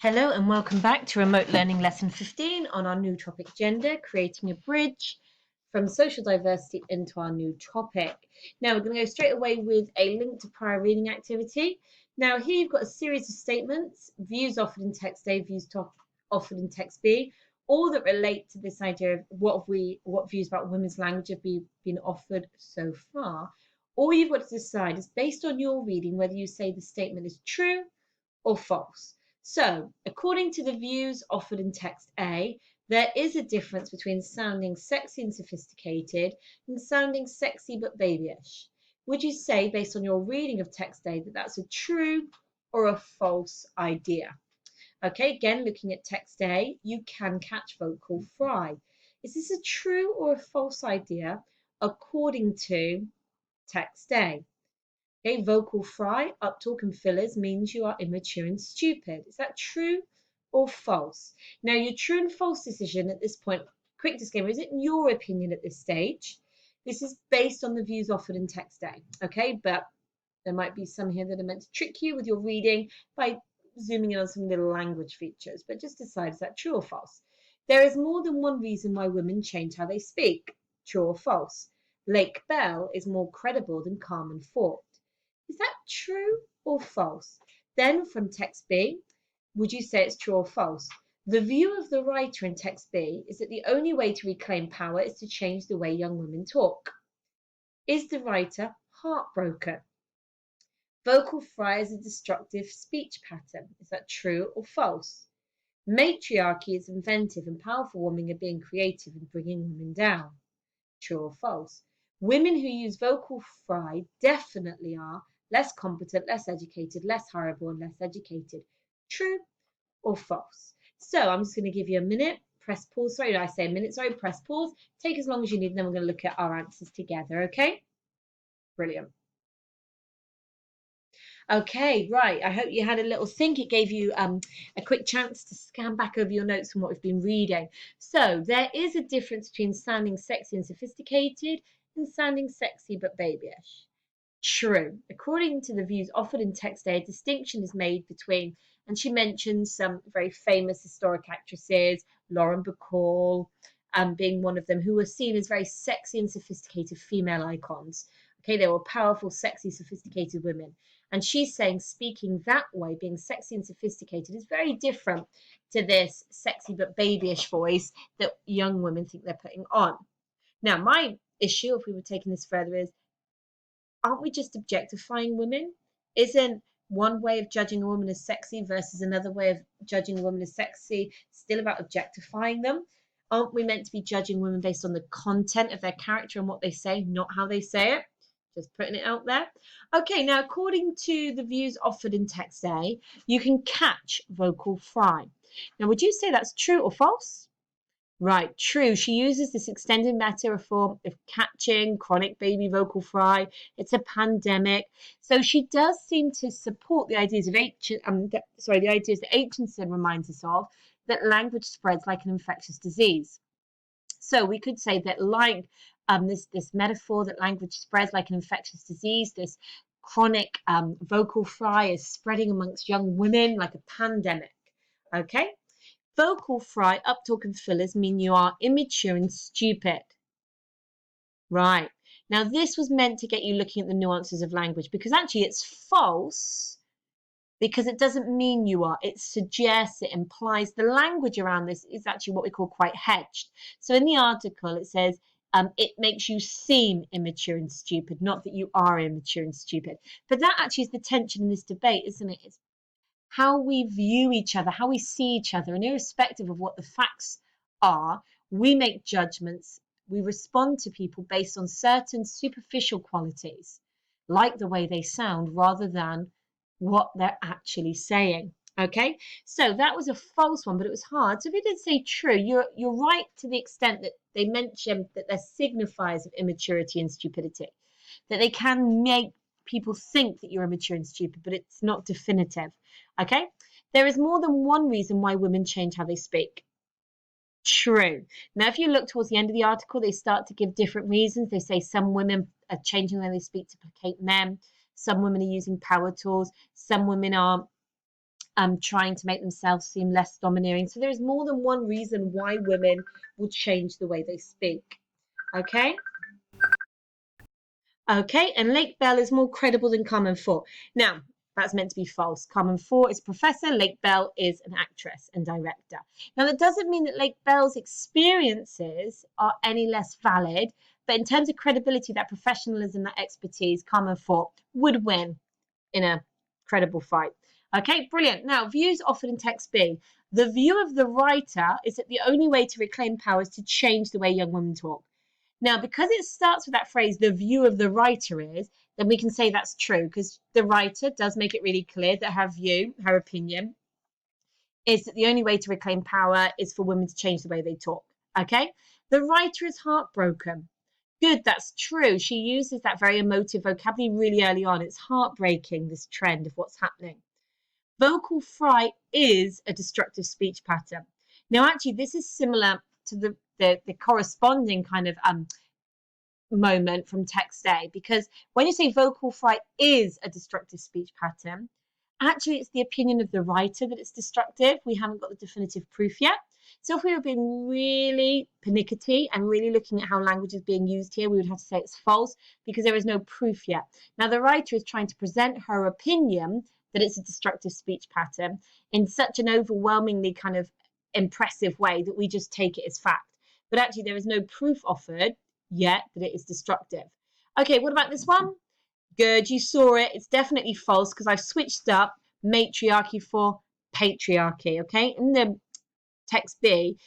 Hello and welcome back to Remote Learning Lesson 15 on our new topic, gender, creating a bridge from social diversity into our new topic. Now we're going to go straight away with a link to prior reading activity. Now here you've got a series of statements, views offered in text A, views offered in text B, all that relate to this idea of what views about women's language have been offered so far. All you've got to decide is based on your reading whether you say the statement is true or false. So, according to the views offered in text A, there is a difference between sounding sexy and sophisticated and sounding sexy but babyish. Would you say, based on your reading of text A, that that's a true or a false idea? Okay, again, looking at text A, you can catch vocal fry. Is this a true or a false idea according to text A? Okay, vocal fry, uptalk and fillers means you are immature and stupid. Is that true or false? Now, your true and false decision at this point, quick disclaimer, is it your opinion at this stage? This is based on the views offered in text A, okay? But there might be some here that are meant to trick you with your reading by zooming in on some little language features, but just decide, is that true or false? There is more than one reason why women change how they speak. True or false? Lake Bell is more credible than Carmen Fort. Is that true or false? Then from text B, would you say it's true or false? The view of the writer in text B is that the only way to reclaim power is to change the way young women talk. Is the writer heartbroken? Vocal fry is a destructive speech pattern. Is that true or false? Matriarchy is inventive and powerful women are being creative and bringing women down. True or false? Women who use vocal fry definitely are less competent, less educated, less hireable, and less educated. True or false? So I'm just going to give you a minute. Press pause. Sorry, did I say a minute? Sorry, press pause. Take as long as you need, and then we're going to look at our answers together, okay? Brilliant. Okay, right. I hope you had a little think. It gave you a quick chance to scan back over your notes from what we've been reading. So there is a difference between sounding sexy and sophisticated and sounding sexy but babyish. True. According to the views offered in text A, a distinction is made between, and she mentions some very famous historic actresses, Lauren Bacall being one of them, who were seen as very sexy and sophisticated female icons. Okay, they were powerful, sexy, sophisticated women. And she's saying speaking that way, being sexy and sophisticated, is very different to this sexy but babyish voice that young women think they're putting on. Now, my issue, if we were taking this further, is aren't we just objectifying women? Isn't one way of judging a woman as sexy versus another way of judging a woman as sexy still about objectifying them? Aren't we meant to be judging women based on the content of their character and what they say, not how they say it? Just putting it out there. Okay, now according to the views offered in text A, you can catch vocal fry. Now, would you say that's true or false? Right, true. She uses this extended metaphor of catching chronic baby vocal fry. It's a pandemic. So she does seem to support the ideas of the ideas that Aitchison reminds us of, that language spreads like an infectious disease. So we could say that like this metaphor that language spreads like an infectious disease, this chronic vocal fry is spreading amongst young women like a pandemic. Okay? Vocal fry, uptalk and fillers mean you are immature and stupid. Right. Now, this was meant to get you looking at the nuances of language because actually it's false because it doesn't mean you are. It suggests, it implies the language around this is actually what we call quite hedged. So in the article, it says, it makes you seem immature and stupid, not that you are immature and stupid. But that actually is the tension in this debate, isn't it? It's how we view each other, how we see each other, and irrespective of what the facts are, we make judgments. We respond to people based on certain superficial qualities, like the way they sound, rather than what they're actually saying. Okay, so that was a false one, but it was hard. So if you did say true, you're right to the extent that they mentioned that they're signifiers of immaturity and stupidity, that they can make people think that you're immature and stupid, but it's not definitive. Okay? There is more than one reason why women change how they speak. True. Now, if you look towards the end of the article, they start to give different reasons. They say some women are changing the way they speak to placate men. Some women are using power tools. Some women are trying to make themselves seem less domineering. So there is more than one reason why women will change the way they speak. Okay? Okay, and Lake Bell is more credible than Carmen Ford. Now, that's meant to be false. Carmen Ford is a professor, Lake Bell is an actress and director. Now, that doesn't mean that Lake Bell's experiences are any less valid, but in terms of credibility, that professionalism, that expertise, Carmen Ford would win in a credible fight. Okay, brilliant. Now, views offered in text B. The view of the writer is that the only way to reclaim power is to change the way young women talk. Now, because it starts with that phrase, the view of the writer is, then we can say that's true because the writer does make it really clear that her view, her opinion, is that the only way to reclaim power is for women to change the way they talk. Okay? The writer is heartbroken. Good, that's true. She uses that very emotive vocabulary really early on. It's heartbreaking, this trend of what's happening. Vocal fry is a destructive speech pattern. Now, actually, this is similar to the corresponding kind of moment from text A, because when you say vocal fry is a destructive speech pattern, actually it's the opinion of the writer that it's destructive. We haven't got the definitive proof yet. So if we were being really pernickety and really looking at how language is being used here, we would have to say it's false because there is no proof yet. Now the writer is trying to present her opinion that it's a destructive speech pattern in such an overwhelmingly kind of impressive way that we just take it as fact. But actually there is no proof offered yet that it is destructive. Okay, what about this one? Good, you saw it. It's definitely false because I've switched up matriarchy for patriarchy. Okay, in the text B,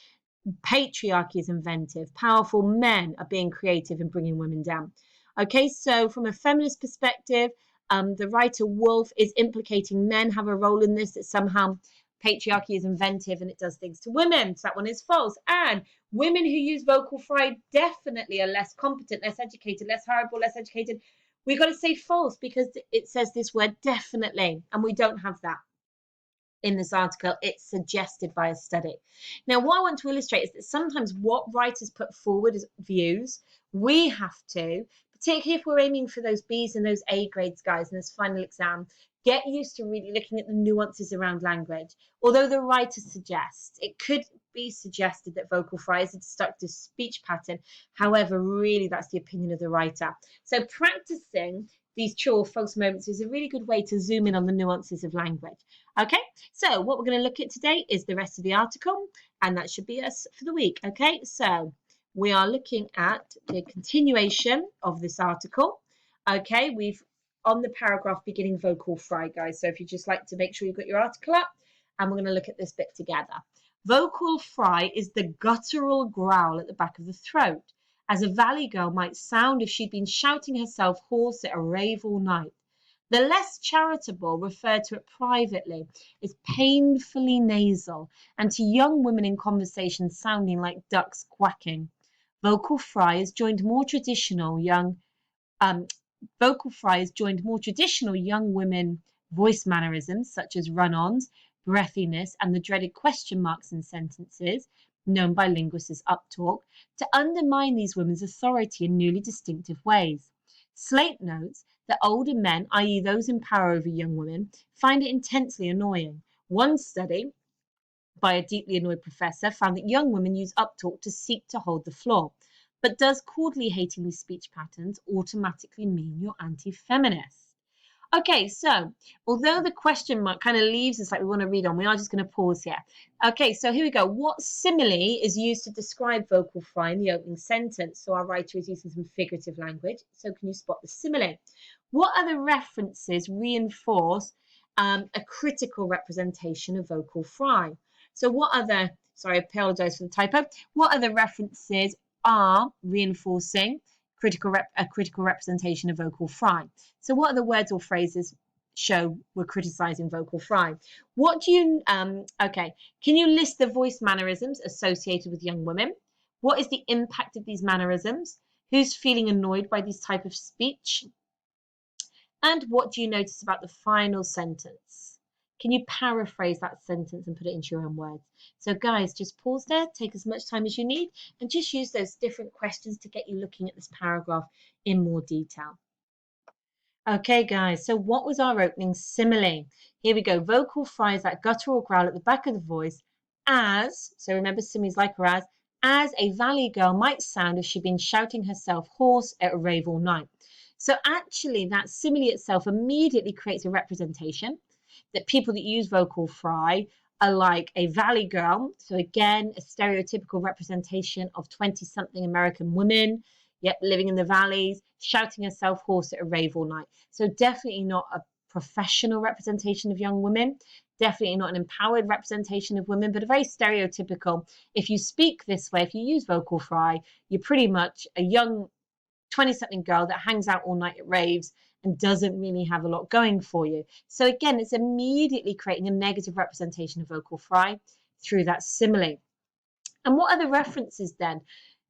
patriarchy is inventive. Powerful men are being creative and bringing women down. Okay, so from a feminist perspective, the writer Wolf is implicating men have a role in this, that somehow patriarchy is inventive and it does things to women. So that one is false. And women who use vocal fry definitely are less competent, less educated, less hireable, less educated. We've got to say false because it says this word definitely, and we don't have that in this article. It's suggested by a study. Now, what I want to illustrate is that sometimes what writers put forward as views, we have to, particularly if we're aiming for those B's and those A grades, guys, in this final exam, get used to really looking at the nuances around language. Although the writer suggests, it could be suggested that vocal fry is a destructive speech pattern. However, really, that's the opinion of the writer. So practicing these true or false moments is a really good way to zoom in on the nuances of language. Okay, so what we're going to look at today is the rest of the article, and that should be us for the week. Okay, so we are looking at the continuation of this article. Okay, we've on the paragraph beginning vocal fry, guys. So if you just like to make sure you've got your article up, and we're going to look at this bit together. Vocal fry is the guttural growl at the back of the throat, as a valley girl might sound if she'd been shouting herself hoarse at a rave all night. The less charitable refer to it privately as painfully nasal, and to young women in conversation sounding like ducks quacking. Vocal fry has joined more traditional young women voice mannerisms such as run-ons, breathiness, and the dreaded question marks in sentences, known by linguists as uptalk, to undermine these women's authority in newly distinctive ways. Slate notes that older men, i.e. those in power over young women, find it intensely annoying. One study by a deeply annoyed professor found that young women use uptalk to seek to hold the floor. But does cordially hating these speech patterns automatically mean you're anti-feminist? Okay, so although the question mark kind of leaves us like we want to read on, we are just going to pause here. Okay, so here we go. What simile is used to describe vocal fry in the opening sentence? So our writer is using some figurative language. So can you spot the simile? What other references reinforce a critical representation of vocal fry? So what other, sorry, I apologize for the typo. What other references are reinforcing a critical representation of vocal fry? So what other words or phrases show we're criticizing vocal fry? What do you, okay, can you list the voice mannerisms associated with young women? What is the impact of these mannerisms? Who's feeling annoyed by this type of speech? And what do you notice about the final sentence? Can you paraphrase that sentence and put it into your own words? So guys, just pause there, take as much time as you need, and just use those different questions to get you looking at this paragraph in more detail. Okay, guys, so what was our opening simile? Here we go. Vocal fry is that guttural growl at the back of the voice as, so remember similes like her as a valley girl might sound if she'd been shouting herself hoarse at a rave all night. So actually that simile itself immediately creates a representation that people that use vocal fry are like a valley girl. So again, a stereotypical representation of 20-something American women. Yep, living in the valleys, shouting herself hoarse at a rave all night. So definitely not a professional representation of young women, definitely not an empowered representation of women, but a very stereotypical. If you speak this way, if you use vocal fry, you're pretty much a young 20-something girl that hangs out all night at raves and doesn't really have a lot going for you. So again, it's immediately creating a negative representation of vocal fry through that simile. And what other references then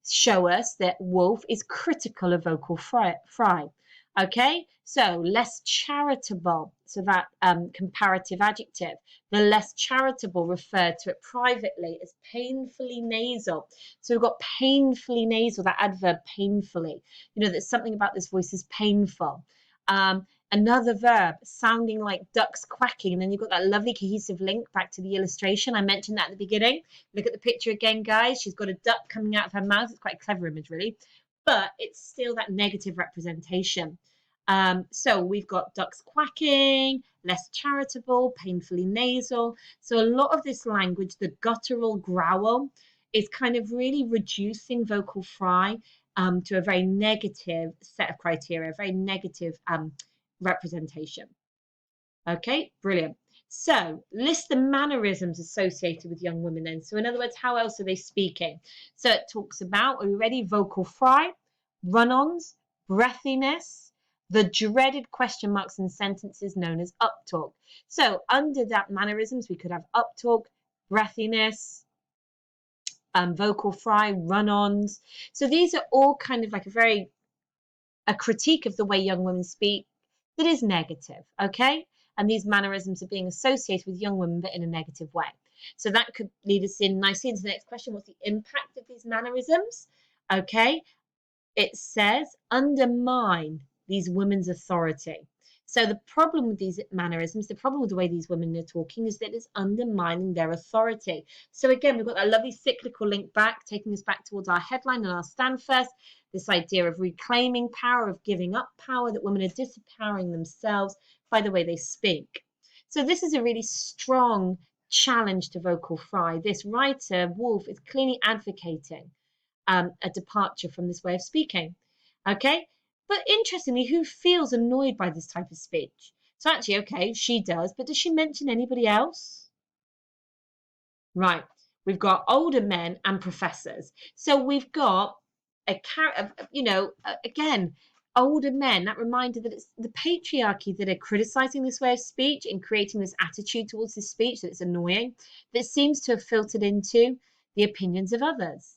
show us that Woolf is critical of vocal fry? Okay, so less charitable, so that comparative adjective. The less charitable referred to it privately as painfully nasal. So we've got painfully nasal, that adverb painfully. You know, there's something about this voice is painful. Another verb, sounding like ducks quacking. And then you've got that lovely cohesive link back to the illustration. I mentioned that at the beginning. Look at the picture again, guys. She's got a duck coming out of her mouth. It's quite a clever image, really. But it's still that negative representation. So we've got ducks quacking, less charitable, painfully nasal. So a lot of this language, the guttural growl, is kind of really reducing vocal fry to a very negative set of criteria, a very negative representation. Okay, brilliant. So list the mannerisms associated with young women then. So in other words, how else are they speaking? So it talks about, are you ready? Vocal fry, run-ons, breathiness, the dreaded question marks in sentences known as uptalk. So under that mannerisms, we could have uptalk, breathiness, vocal fry, run-ons. So these are all kind of like a critique of the way young women speak that is negative, okay? And these mannerisms are being associated with young women, but in a negative way. So that could lead us in nicely into the next question. What's the impact of these mannerisms? Okay, it says undermine these women's authority. So the problem with these mannerisms, the problem with the way these women are talking is that it's undermining their authority. So again, we've got that lovely cyclical link back, taking us back towards our headline and our stand first, this idea of reclaiming power, of giving up power, that women are disempowering themselves by the way they speak. So this is a really strong challenge to vocal fry. This writer, Woolf, is clearly advocating a departure from this way of speaking. Okay, but interestingly, who feels annoyed by this type of speech? So actually, okay, she does, but does she mention anybody else? Right, we've got older men and professors. So we've got again, older men, that reminder that it's the patriarchy that are criticizing this way of speech and creating this attitude towards this speech that it's annoying, that seems to have filtered into the opinions of others.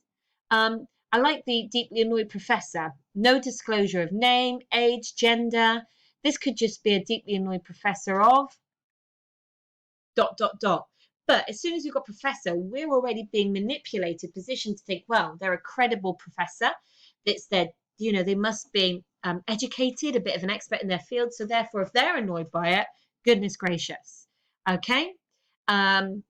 I like the deeply annoyed professor. No disclosure of name, age, gender. This could just be a deeply annoyed professor of ... But as soon as we've got professor, we're already being manipulated, positioned to think, well, they're a credible professor. It's their, they must be educated, a bit of an expert in their field. So therefore, if they're annoyed by it, goodness gracious. Okay. And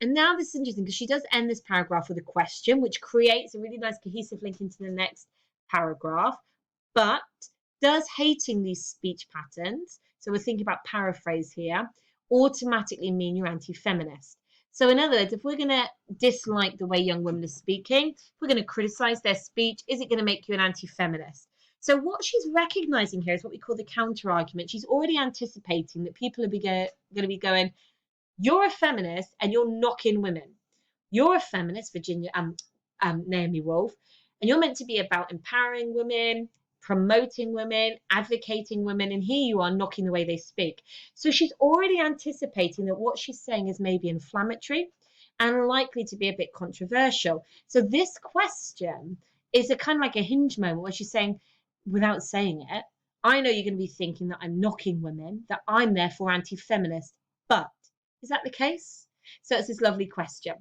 now this is interesting because she does end this paragraph with a question, which creates a really nice cohesive link into the next paragraph. But does hating these speech patterns, so we're thinking about paraphrase here, automatically mean you're anti-feminist? So in other words, if we're going to dislike the way young women are speaking, if we're going to criticize their speech, is it going to make you an anti-feminist? So what she's recognizing here is what we call the counter argument. She's already anticipating that people are going to be going, you're a feminist and you're knocking women. You're a feminist, Naomi Wolf, and you're meant to be about empowering women, promoting women, advocating women, and here you are knocking the way they speak. So she's already anticipating that what she's saying is maybe inflammatory and likely to be a bit controversial. So this question is a kind of like a hinge moment where she's saying, without saying it, I know you're going to be thinking that I'm knocking women, that I'm therefore anti-feminist, but is that the case? So it's this lovely question.